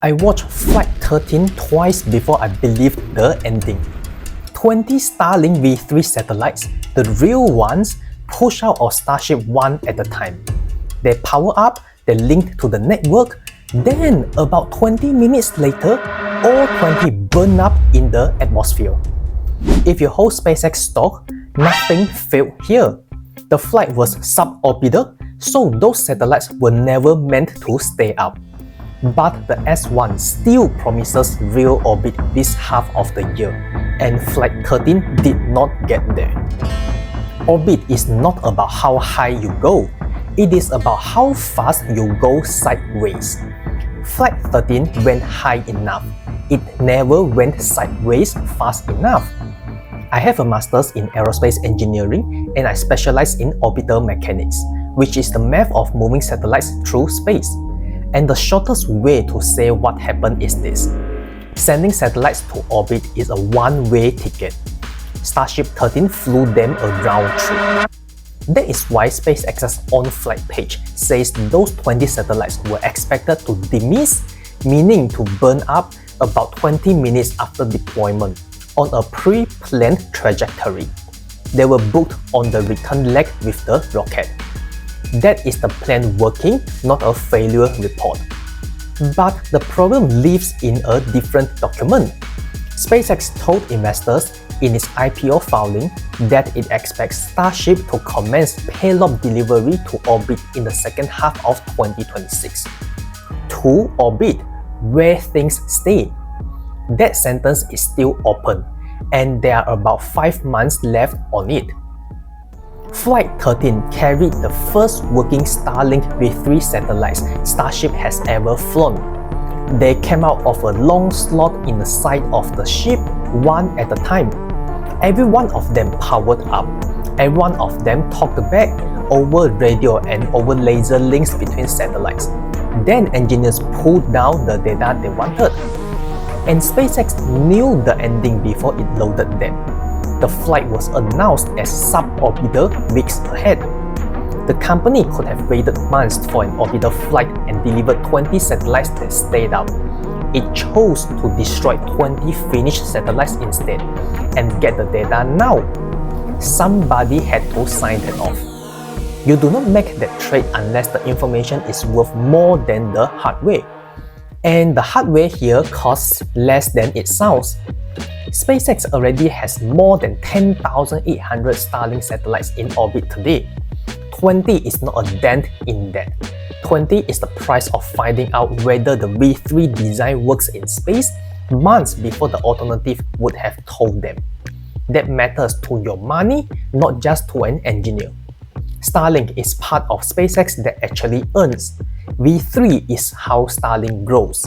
I watched Flight 13 twice before I believed the ending. 20 Starlink V3 satellites, the real ones, push out of Starship one at a time. They power up, they link to the network, then about 20 minutes later, all 20 burn up in the atmosphere. If you hold SpaceX stock, nothing failed here. The flight was suborbital, so those satellites were never meant to stay up. But the S1 still promises real orbit this half of the year, and Flight 13 did not get there. Orbit is not about how high you go, it is about how fast you go sideways. Flight 13 went high enough, it never went sideways fast enough. I have a master's in aerospace engineering and I specialize in orbital mechanics, which is the math of moving satellites through space. And the shortest way to say what happened is this. Sending satellites to orbit is a one-way ticket. Starship 13 flew them a round trip. That is why SpaceX's on-flight page says those 20 satellites were expected to demiss, meaning to burn up about 20 minutes after deployment, on a pre-planned trajectory. They were booked on the return leg with the rocket. That is the plan working, not a failure report. But the problem lives in a different document. SpaceX told investors in its IPO filing that it expects Starship to commence payload delivery to orbit in the second half of 2026. To orbit, where things stay. That sentence is still open, and there are about 5 months left on it. Flight 13 carried the first working Starlink V3 satellites Starship has ever flown. They came out of a long slot in the side of the ship, one at a time. Every one of them powered up. Every one of them talked back over radio and over laser links between satellites. Then engineers pulled down the data they wanted. And SpaceX knew the ending before it loaded them. The flight was announced as suborbital weeks ahead. The company could have waited months for an orbital flight and delivered 20 satellites that stayed up. It chose to destroy 20 finished satellites instead and get the data now. Somebody had to sign that off. You do not make that trade unless the information is worth more than the hardware. And the hardware here costs less than it sounds. SpaceX already has more than 10,800 Starlink satellites in orbit today. 20 is not a dent in that. 20 is the price of finding out whether the V3 design works in space months before the alternative would have told them. That matters to your money, not just to an engineer. Starlink is part of SpaceX that actually earns. V3 is how Starlink grows.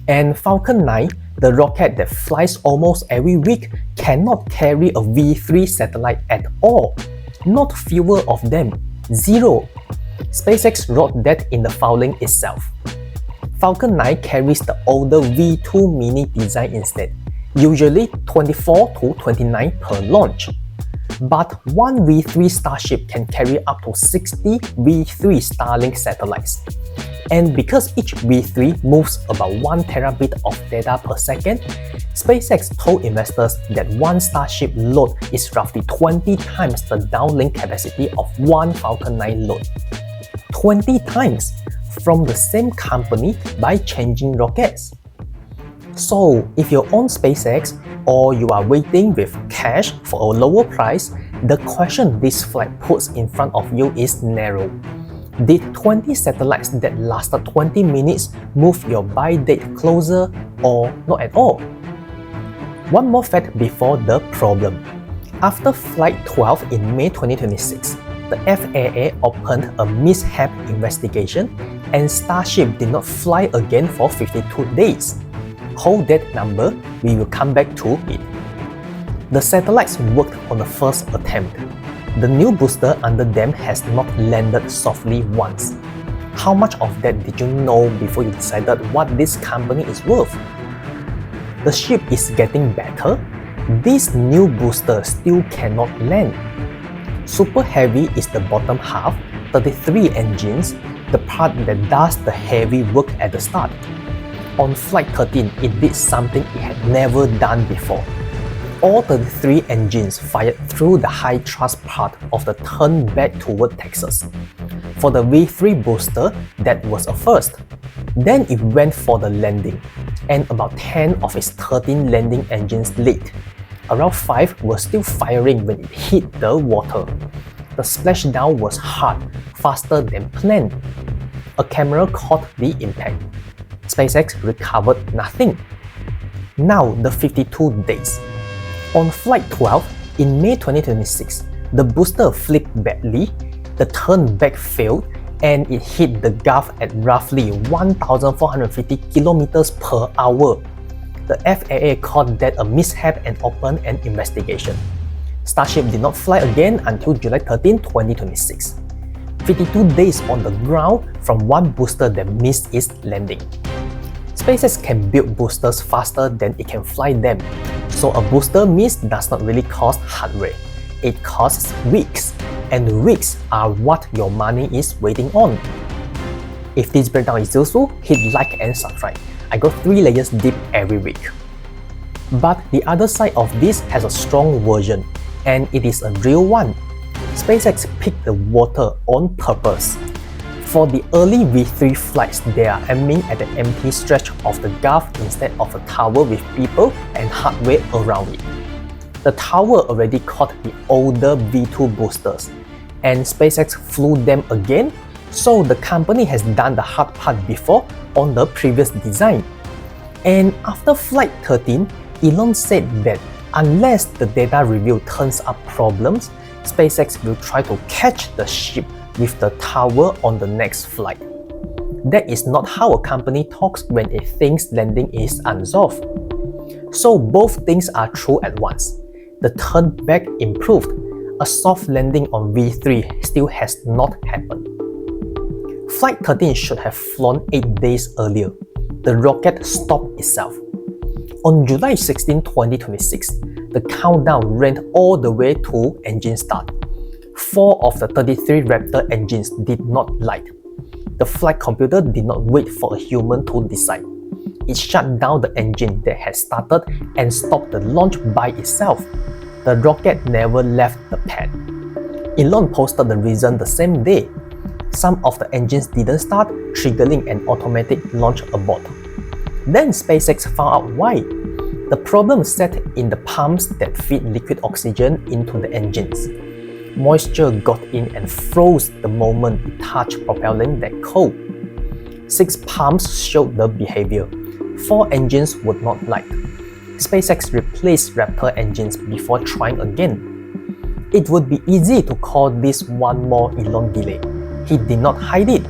And Falcon 9, the rocket that flies almost every week, cannot carry a V3 satellite at all. Not fewer of them. 0. SpaceX wrote that in the filing itself. Falcon 9 carries the older V2 mini design instead, usually 24 to 29 per launch. But one V3 Starship can carry up to 60 V3 Starlink satellites. And because each V3 moves about 1 terabit of data per second, SpaceX told investors that one Starship load is roughly 20 times the downlink capacity of one Falcon 9 load. 20 times from the same company by changing rockets. So, if you own SpaceX or you are waiting with cash for a lower price, the question this flight puts in front of you is narrow. Did 20 satellites that lasted 20 minutes move your buy date closer or not at all? One more fact before the problem. After Flight 12 in May 2026, the FAA opened a mishap investigation and Starship did not fly again for 52 days. Hold that number, we will come back to it. The satellites worked on the first attempt. The new booster under them has not landed softly once. How much of that did you know before you decided what this company is worth? The ship is getting better. This new booster still cannot land. Super heavy is the bottom half, 33 engines, the part that does the heavy work at the start. On Flight 13, it did something it had never done before. All 33 engines fired through the high-thrust part of the turn back toward Texas. For the V3 booster, that was a first. Then it went for the landing, and about 10 of its 13 landing engines leaked. Around 5 were still firing when it hit the water. The splashdown was hard, faster than planned. A camera caught the impact. SpaceX recovered nothing. Now the 52 days. On Flight 12, in May 2026, the booster flipped badly, the turn back failed, and it hit the Gulf at roughly 1,450 kilometers per hour. The FAA called that a mishap and opened an investigation. Starship did not fly again until July 13, 2026. 52 days on the ground from one booster that missed its landing. SpaceX can build boosters faster than it can fly them, so a booster miss does not really cost hardware. It costs weeks, and weeks are what your money is waiting on. If this breakdown is useful, hit like and subscribe. I go 3 layers deep every week. But the other side of this has a strong version, and it is a real one. SpaceX picked the water on purpose. For the early V3 flights, they are aiming at the empty stretch of the Gulf instead of a tower with people and hardware around it. The tower already caught the older V2 boosters, and SpaceX flew them again, so the company has done the hard part before on the previous design. And after Flight 13, Elon said that unless the data review turns up problems, SpaceX will try to catch the ship with the tower on the next flight. That is not how a company talks when it thinks landing is unsolved. So both things are true at once. The turn back improved. A soft landing on V3 still has not happened. Flight 13 should have flown 8 days earlier. The rocket stopped itself. On July 16, 2026, the countdown ran all the way to engine start. 4 of the 33 Raptor engines did not light. The flight computer did not wait for a human to decide. It shut down the engine that had started and stopped the launch by itself. The rocket never left the pad. Elon posted the reason the same day. Some of the engines didn't start, triggering an automatic launch abort. Then SpaceX found out why. The problem sat in the pumps that feed liquid oxygen into the engines. Moisture got in and froze the moment it touched propellant that cold. 6 pumps showed the behavior. 4 engines would not light. SpaceX replaced Raptor engines before trying again. It would be easy to call this one more Elon delay. He did not hide it.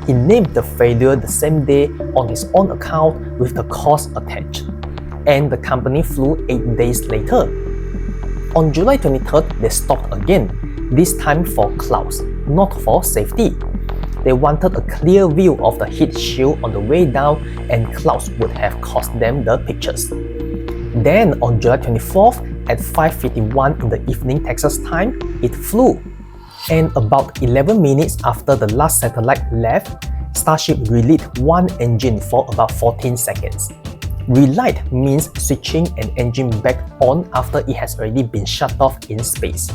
He named the failure the same day on his own account with the cause attached. And the company flew 8 days later. On July 23rd, they stopped again, this time for clouds, not for safety. They wanted a clear view of the heat shield on the way down, and clouds would have cost them the pictures. Then on July 24th, at 5:51 in the evening Texas time, it flew. And about 11 minutes after the last satellite left, Starship relit one engine for about 14 seconds. Relight means switching an engine back on after it has already been shut off in space.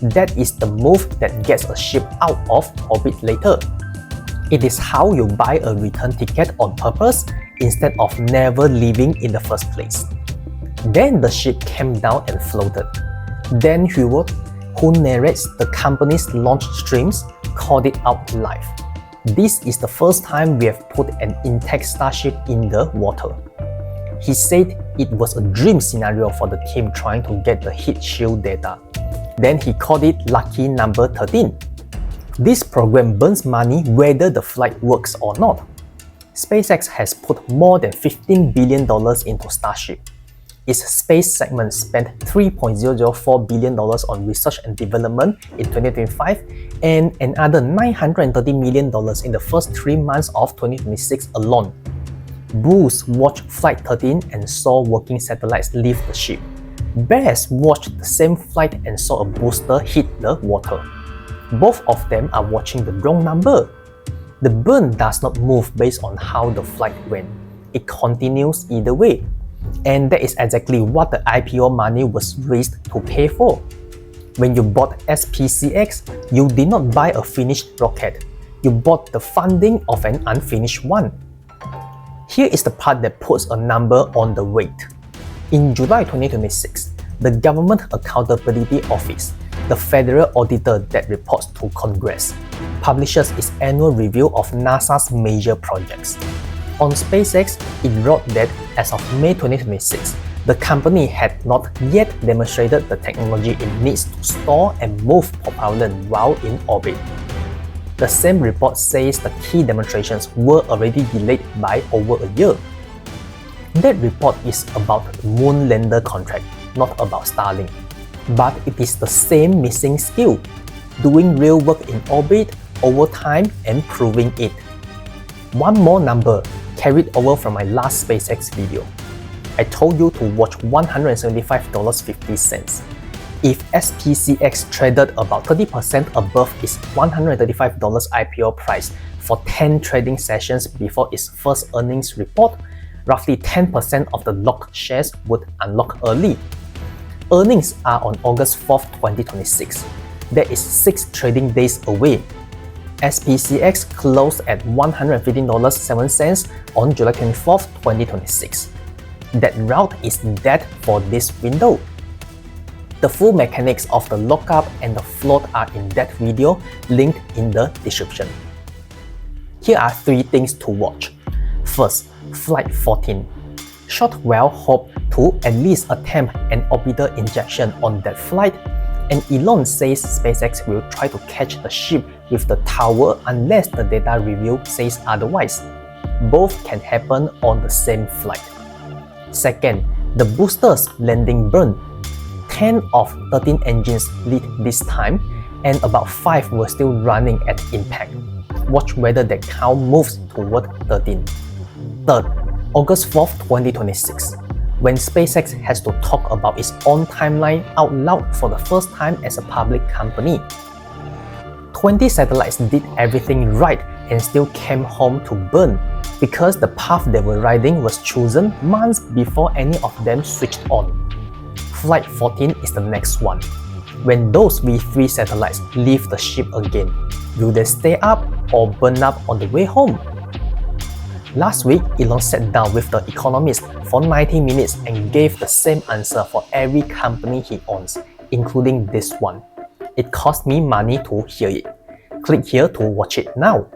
That is the move that gets a ship out of orbit later. It is how you buy a return ticket on purpose instead of never leaving in the first place. Then the ship came down and floated. Dan Heward, who narrates the company's launch streams, called it out live. This is the first time we have put an intact Starship in the water. He said it was a dream scenario for the team trying to get the heat shield data. Then he called it lucky number 13. This program burns money whether the flight works or not. SpaceX has put more than $15 billion into Starship. Its space segment spent $3.004 billion on research and development in 2025 and another $930 million in the first 3 months of 2026 alone. Bulls watched Flight 13 and saw working satellites leave the ship. Bears watched the same flight and saw a booster hit the water. Both of them are watching the wrong number. The burn does not move based on how the flight went. it continues either way. And that is exactly what the IPO money was raised to pay for. When you bought SPCX, you did not buy a finished rocket. You bought the funding of an unfinished one. Here is the part that puts a number on the weight. In July 2026, the Government Accountability Office, the federal auditor that reports to Congress, publishes its annual review of NASA's major projects. On SpaceX, it wrote that as of May 2026, the company had not yet demonstrated the technology it needs to store and move propellant while in orbit. The same report says the key demonstrations were already delayed by over a year. That report is about the moon lander contract, not about Starlink. But it is the same missing skill, doing real work in orbit, over time, and proving it. One more number, carried over from my last SpaceX video. I told you to watch $175.50. If SPCX traded about 30% above its $135 IPO price for 10 trading sessions before its first earnings report, roughly 10% of the locked shares would unlock early. Earnings are on August 4th, 2026. That is 6 trading days away. SPCX closed at $115.07 on July 24th, 2026. That route is dead for this window. The full mechanics of the lockup and the float are in that video linked in the description. Here are 3 things to watch. First, Flight 14. Shortwell hoped to at least attempt an orbital injection on that flight, and Elon says SpaceX will try to catch the ship with the tower unless the data review says otherwise. Both can happen on the same flight. Second, the boosters landing burn. 10 of 13 engines lit this time, and about 5 were still running at impact. Watch whether that count moves toward 13. Third, August 4th, 2026, when SpaceX has to talk about its own timeline out loud for the first time as a public company. 20 satellites did everything right and still came home to burn because the path they were riding was chosen months before any of them switched on. Flight 14 is the next one. When those V3 satellites leave the ship again, will they stay up or burn up on the way home? Last week, Elon sat down with The Economist for 90 minutes and gave the same answer for every company he owns, including this one. It cost me money to hear it. Click here to watch it now.